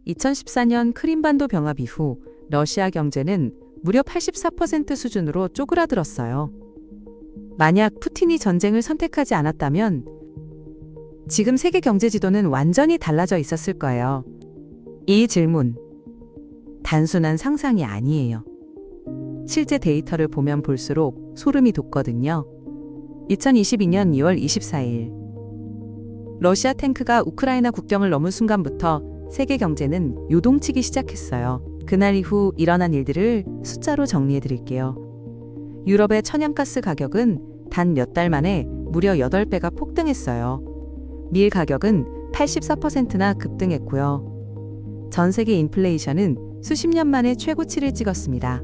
2014년 크림반도 병합 이후 러시아 경제는 무려 84% 수준으로 쪼그라들었어요. 만약 푸틴이 전쟁을 선택하지 않았다면 지금 세계 경제 지도는 완전히 달라져 있었을 거예요. 이 질문, 단순한 상상이 아니에요. 실제 데이터를 보면 볼수록 소름이 돋거든요. 2022년 2월 24일 러시아 탱크가 우크라이나 국경을 넘은 순간부터 세계 경제는 요동치기 시작했어요. 그날 이후 일어난 일들을 숫자로 정리해 드릴게요. 유럽의 천연가스 가격은 단 몇 달 만에 무려 8배가 폭등했어요. 밀 가격은 84%나 급등했고요. 전 세계 인플레이션은 수십 년 만에 최고치를 찍었습니다.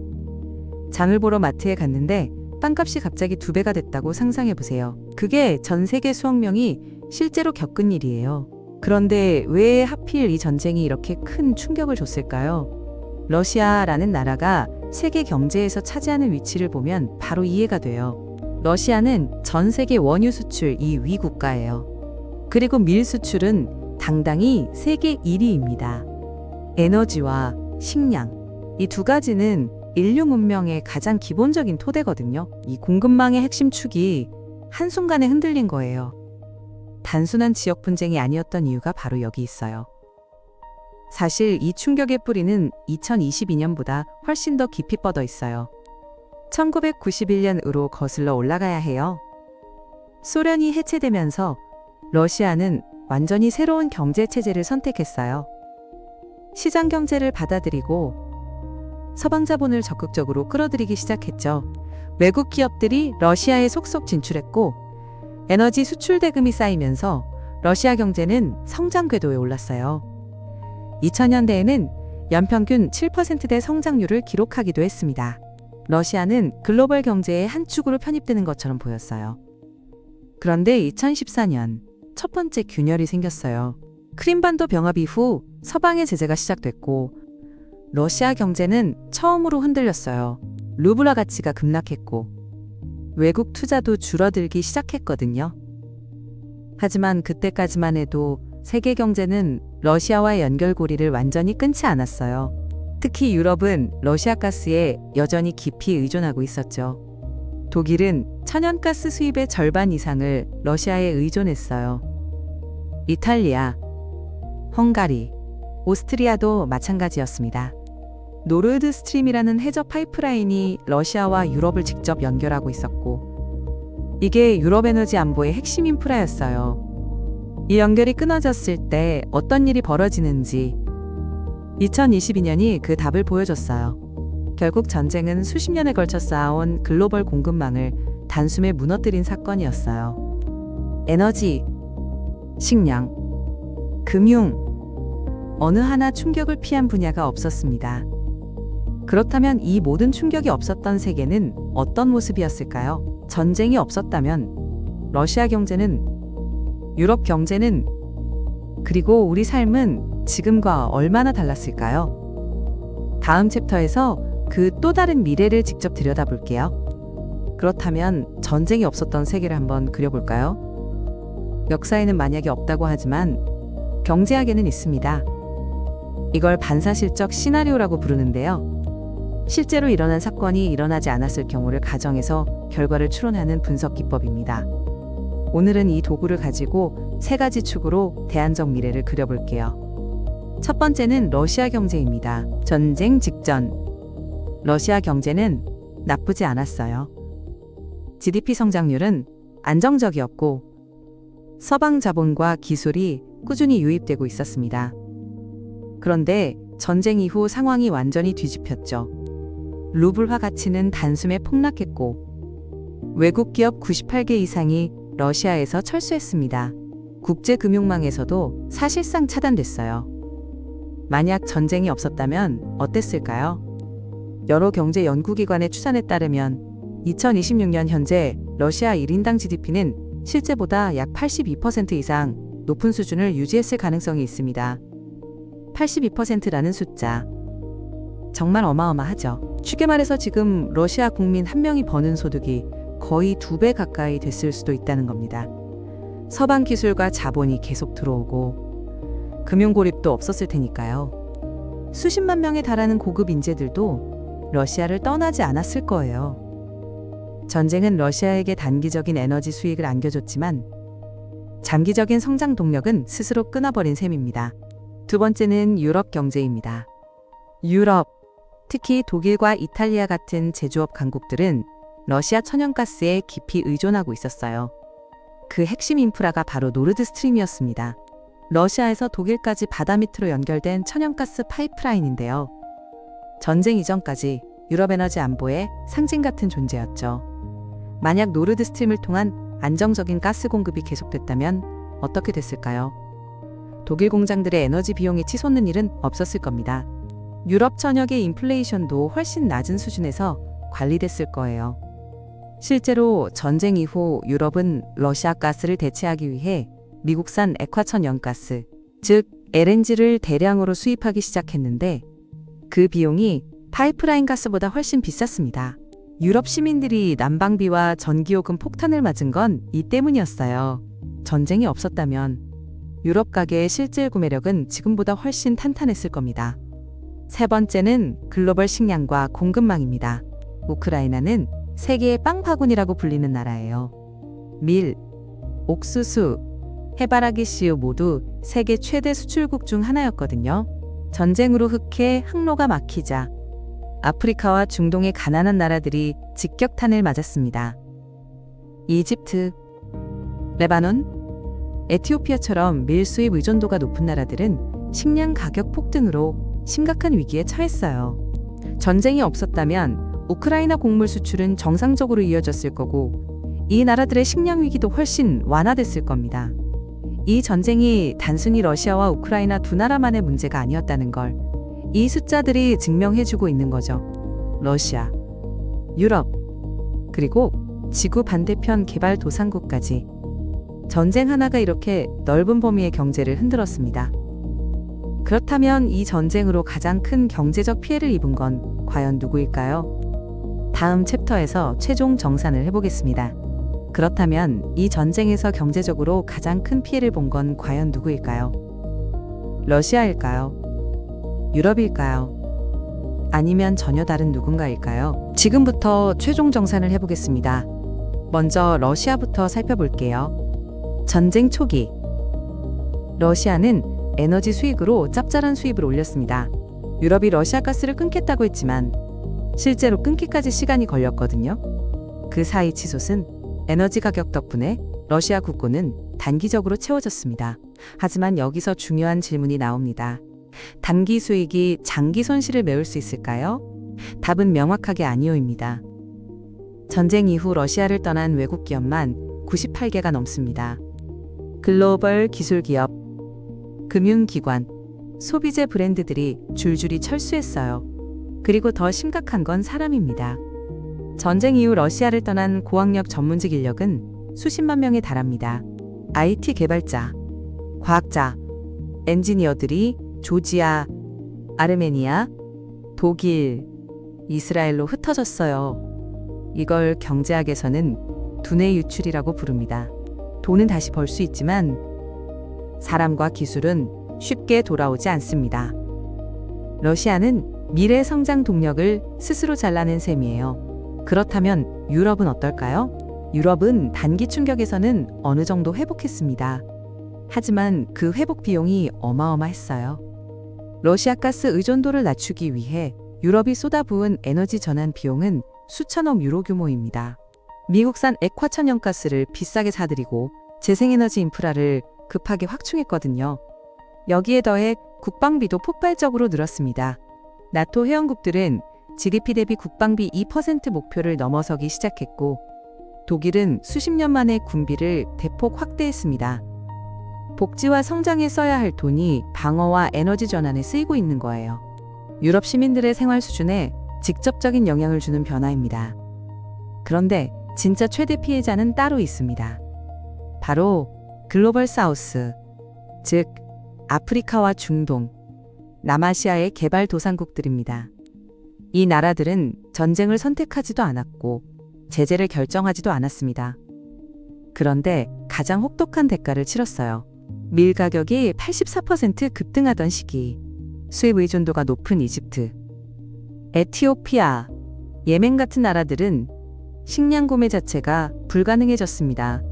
장을 보러 마트에 갔는데 빵값이 갑자기 2배가 됐다고 상상해 보세요. 그게 전 세계 수억 명이 실제로 겪은 일이에요. 그런데 왜 하필 이 전쟁이 이렇게 큰 충격을 줬을까요? 러시아라는 나라가 세계 경제에서 차지하는 위치를 보면 바로 이해가 돼요. 러시아는 전 세계 원유 수출 2위 국가예요. 그리고 밀 수출은 당당히 세계 1위입니다. 에너지와 식량, 이 두 가지는 인류 문명의 가장 기본적인 토대거든요. 이 공급망의 핵심 축이 한순간에 흔들린 거예요. 단순한 지역 분쟁이 아니었던 이유가 바로 여기 있어요. 사실 이 충격의 뿌리는 2022년보다 훨씬 더 깊이 뻗어 있어요. 1991년으로 거슬러 올라가야 해요. 소련이 해체되면서 러시아는 완전히 새로운 경제 체제를 선택했어요. 시장 경제를 받아들이고 서방 자본을 적극적으로 끌어들이기 시작했죠. 외국 기업들이 러시아에 속속 진출했고 에너지 수출 대금이 쌓이면서 러시아 경제는 성장 궤도에 올랐어요. 2000년대에는 연평균 7%대 성장률을 기록하기도 했습니다. 러시아는 글로벌 경제의 한 축으로 편입되는 것처럼 보였어요. 그런데 2014년 첫 번째 균열이 생겼어요. 크림반도 병합 이후 서방의 제재가 시작됐고 러시아 경제는 처음으로 흔들렸어요. 루블화 가치가 급락했고 외국 투자도 줄어들기 시작했거든요. 하지만 그때까지만 해도 세계 경제는 러시아와의 연결고리를 완전히 끊지 않았어요. 특히 유럽은 러시아 가스에 여전히 깊이 의존하고 있었죠. 독일은 천연가스 수입의 절반 이상을 러시아에 의존했어요. 이탈리아, 헝가리, 오스트리아도 마찬가지였습니다. 노르드 스트림이라는 해저 파이프라인이 러시아와 유럽을 직접 연결하고 있었고 이게 유럽 에너지 안보의 핵심 인프라였어요. 이 연결이 끊어졌을 때 어떤 일이 벌어지는지 2022년이 그 답을 보여줬어요. 결국 전쟁은 수십 년에 걸쳐 쌓아온 글로벌 공급망을 단숨에 무너뜨린 사건이었어요. 에너지, 식량, 금융, 어느 하나 충격을 피한 분야가 없었습니다. 그렇다면 이 모든 충격이 없었던 세계는 어떤 모습이었을까요? 전쟁이 없었다면 러시아 경제는, 유럽 경제는, 그리고 우리 삶은 지금과 얼마나 달랐을까요? 다음 챕터에서 그 또 다른 미래를 직접 들여다볼게요. 그렇다면 전쟁이 없었던 세계를 한번 그려볼까요? 역사에는 만약이 없다고 하지만 경제학에는 있습니다. 이걸 반사실적 시나리오라고 부르는데요. 실제로 일어난 사건이 일어나지 않았을 경우를 가정해서 결과를 추론하는 분석 기법입니다. 오늘은 이 도구를 가지고 3가지 축으로 대안적 미래를 그려볼게요. 첫 번째는 러시아 경제입니다. 전쟁 직전 러시아 경제는 나쁘지 않았어요. GDP 성장률은 안정적이었고 서방 자본과 기술이 꾸준히 유입되고 있었습니다. 그런데 전쟁 이후 상황이 완전히 뒤집혔죠. 루블화 가치는 단숨에 폭락했고 외국 기업 98개 이상이 러시아에서 철수했습니다. 국제금융망에서도 사실상 차단됐어요. 만약 전쟁이 없었다면 어땠을까요? 여러 경제 연구기관의 추산에 따르면 2026년 현재 러시아 1인당 GDP는 실제보다 약 82% 이상 높은 수준을 유지했을 가능성이 있습니다. 82%라는 숫자 정말 어마어마하죠. 쉽게 말해서 지금 러시아 국민 한 명이 버는 소득이 거의 2배 가까이 됐을 수도 있다는 겁니다. 서방 기술과 자본이 계속 들어오고 금융 고립도 없었을 테니까요. 수십만 명에 달하는 고급 인재들도 러시아를 떠나지 않았을 거예요. 전쟁은 러시아에게 단기적인 에너지 수익을 안겨줬지만 장기적인 성장 동력은 스스로 끊어버린 셈입니다. 두 번째는 유럽 경제입니다. 유럽, 특히 독일과 이탈리아 같은 제조업 강국들은 러시아 천연가스에 깊이 의존하고 있었어요. 그 핵심 인프라가 바로 노르드스트림이었습니다. 러시아에서 독일까지 바다 밑으로 연결된 천연가스 파이프라인인데요. 전쟁 이전까지 유럽 에너지 안보의 상징 같은 존재였죠. 만약 노르드스트림을 통한 안정적인 가스 공급이 계속됐다면 어떻게 됐을까요? 독일 공장들의 에너지 비용이 치솟는 일은 없었을 겁니다. 유럽 전역의 인플레이션도 훨씬 낮은 수준에서 관리됐을 거예요. 실제로 전쟁 이후 유럽은 러시아 가스를 대체하기 위해 미국산 액화천연가스, 즉 LNG를 대량으로 수입하기 시작했는데 그 비용이 파이프라인 가스보다 훨씬 비쌌습니다. 유럽 시민들이 난방비와 전기요금 폭탄을 맞은 건 이 때문이었어요. 전쟁이 없었다면 유럽 가게의 실질 구매력은 지금보다 훨씬 탄탄했을 겁니다. 세 번째는 글로벌 식량과 공급망입니다. 우크라이나는 세계의 빵 바구니라고 불리는 나라예요. 밀, 옥수수, 해바라기 씨유 모두 세계 최대 수출국 중 하나였거든요. 전쟁으로 흑해 항로가 막히자 아프리카와 중동의 가난한 나라들이 직격탄을 맞았습니다. 이집트, 레바논, 에티오피아처럼 밀 수입 의존도가 높은 나라들은 식량 가격 폭등으로 심각한 위기에 처했어요. 전쟁이 없었다면 우크라이나 곡물 수출은 정상적으로 이어졌을 거고 이 나라들의 식량 위기도 훨씬 완화됐을 겁니다. 이 전쟁이 단순히 러시아와 우크라이나 두 나라만의 문제가 아니었다는 걸 이 숫자들이 증명해주고 있는 거죠. 러시아, 유럽, 그리고 지구 반대편 개발도상국까지 전쟁 하나가 이렇게 넓은 범위의 경제를 흔들었습니다. 그렇다면 이 전쟁으로 가장 큰 경제적 피해를 입은 건 과연 누구일까요? 다음 챕터에서 최종 정산을 해보겠습니다. 그렇다면 이 전쟁에서 경제적으로 가장 큰 피해를 본 건 과연 누구일까요? 러시아일까요? 유럽일까요? 아니면 전혀 다른 누군가일까요? 지금부터 최종 정산을 해보겠습니다. 먼저 러시아부터 살펴볼게요. 전쟁 초기 러시아는 에너지 수익으로 짭짤한 수입을 올렸습니다. 유럽이 러시아 가스를 끊겠다고 했지만 실제로 끊기까지 시간이 걸렸거든요. 그 사이 치솟은 에너지 가격 덕분에 러시아 국고는 단기적으로 채워졌습니다. 하지만 여기서 중요한 질문이 나옵니다. 단기 수익이 장기 손실을 메울 수 있을까요? 답은 명확하게 아니오입니다. 전쟁 이후 러시아를 떠난 외국 기업만 98개가 넘습니다. 글로벌 기술 기업, 금융기관, 소비재 브랜드들이 줄줄이 철수했어요. 그리고 더 심각한 건 사람입니다. 전쟁 이후 러시아를 떠난 고학력 전문직 인력은 수십만 명에 달합니다. IT 개발자, 과학자, 엔지니어들이 조지아, 아르메니아, 독일, 이스라엘로 흩어졌어요. 이걸 경제학에서는 두뇌 유출이라고 부릅니다. 돈은 다시 벌 수 있지만 사람과 기술은 쉽게 돌아오지 않습니다. 러시아는 미래 성장 동력을 스스로 잘라낸 셈이에요. 그렇다면 유럽은 어떨까요? 유럽은 단기 충격에서는 어느 정도 회복했습니다. 하지만 그 회복 비용이 어마어마했어요. 러시아 가스 의존도를 낮추기 위해 유럽이 쏟아부은 에너지 전환 비용은 수천억 유로 규모입니다. 미국산 액화천연가스를 비싸게 사들이고 재생에너지 인프라를 급하게 확충했거든요. 여기에 더해 국방비도 폭발적으로 늘었습니다. 나토 회원국들은 GDP 대비 국방비 2% 목표를 넘어서기 시작했고 독일은 수십 년 만에 군비를 대폭 확대했습니다. 복지와 성장에 써야 할 돈이 방어와 에너지 전환에 쓰이고 있는 거예요. 유럽 시민들의 생활 수준에 직접적인 영향을 주는 변화입니다. 그런데 진짜 최대 피해자는 따로 있습니다. 바로 글로벌 사우스, 즉 아프리카와 중동, 남아시아의 개발도상국들입니다. 이 나라들은 전쟁을 선택하지도 않았고 제재를 결정하지도 않았습니다. 그런데 가장 혹독한 대가를 치렀어요. 밀 가격이 84% 급등하던 시기, 수입 의존도가 높은 이집트, 에티오피아, 예멘 같은 나라들은 식량 구매 자체가 불가능해졌습니다.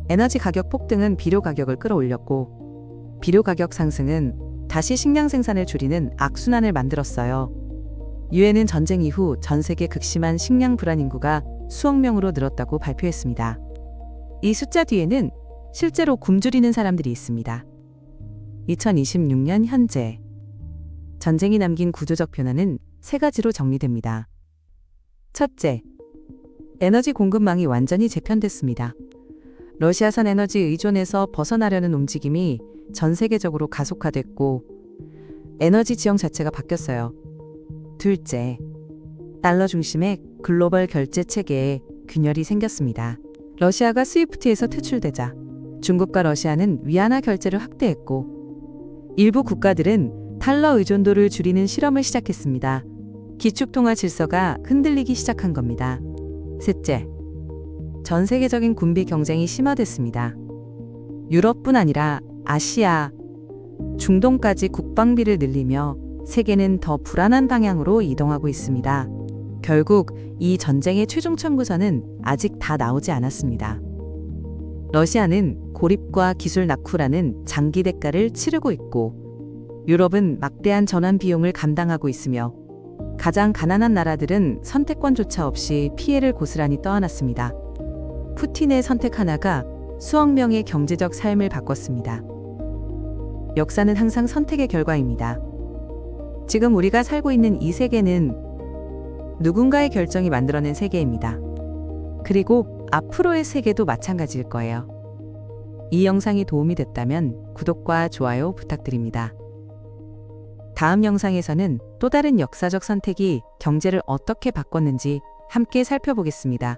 에너지 가격 폭등은 비료 가격을 끌어올렸고, 비료 가격 상승은 다시 식량 생산을 줄이는 악순환을 만들었어요. 유엔은 전쟁 이후 전 세계 극심한 식량 불안 인구가 수억 명으로 늘었다고 발표했습니다. 이 숫자 뒤에는 실제로 굶주리는 사람들이 있습니다. 2026년 현재 전쟁이 남긴 구조적 변화는 세 가지로 정리됩니다. 첫째, 에너지 공급망이 완전히 재편됐습니다. 러시아산 에너지 의존에서 벗어나려는 움직임이 전 세계적으로 가속화됐고, 에너지 지형 자체가 바뀌었어요. 둘째, 달러 중심의 글로벌 결제 체계에 균열이 생겼습니다. 러시아가 스위프트에서 퇴출되자 중국과 러시아는 위안화 결제를 확대했고, 일부 국가들은 달러 의존도를 줄이는 실험을 시작했습니다. 기축통화 질서가 흔들리기 시작한 겁니다. 셋째, 전 세계적인 군비 경쟁이 심화됐습니다. 유럽뿐 아니라 아시아, 중동까지 국방비를 늘리며 세계는 더 불안한 방향으로 이동하고 있습니다. 결국 이 전쟁의 최종 청구서는 아직 다 나오지 않았습니다. 러시아는 고립과 기술 낙후라는 장기 대가를 치르고 있고, 유럽은 막대한 전환 비용을 감당하고 있으며, 가장 가난한 나라들은 선택권조차 없이 피해를 고스란히 떠안았습니다. 푸틴의 선택 하나가 수억 명의 경제적 삶을 바꿨습니다. 역사는 항상 선택의 결과입니다. 지금 우리가 살고 있는 이 세계는 누군가의 결정이 만들어낸 세계입니다. 그리고 앞으로의 세계도 마찬가지일 거예요. 이 영상이 도움이 됐다면 구독과 좋아요 부탁드립니다. 다음 영상에서는 또 다른 역사적 선택이 경제를 어떻게 바꿨는지 함께 살펴보겠습니다.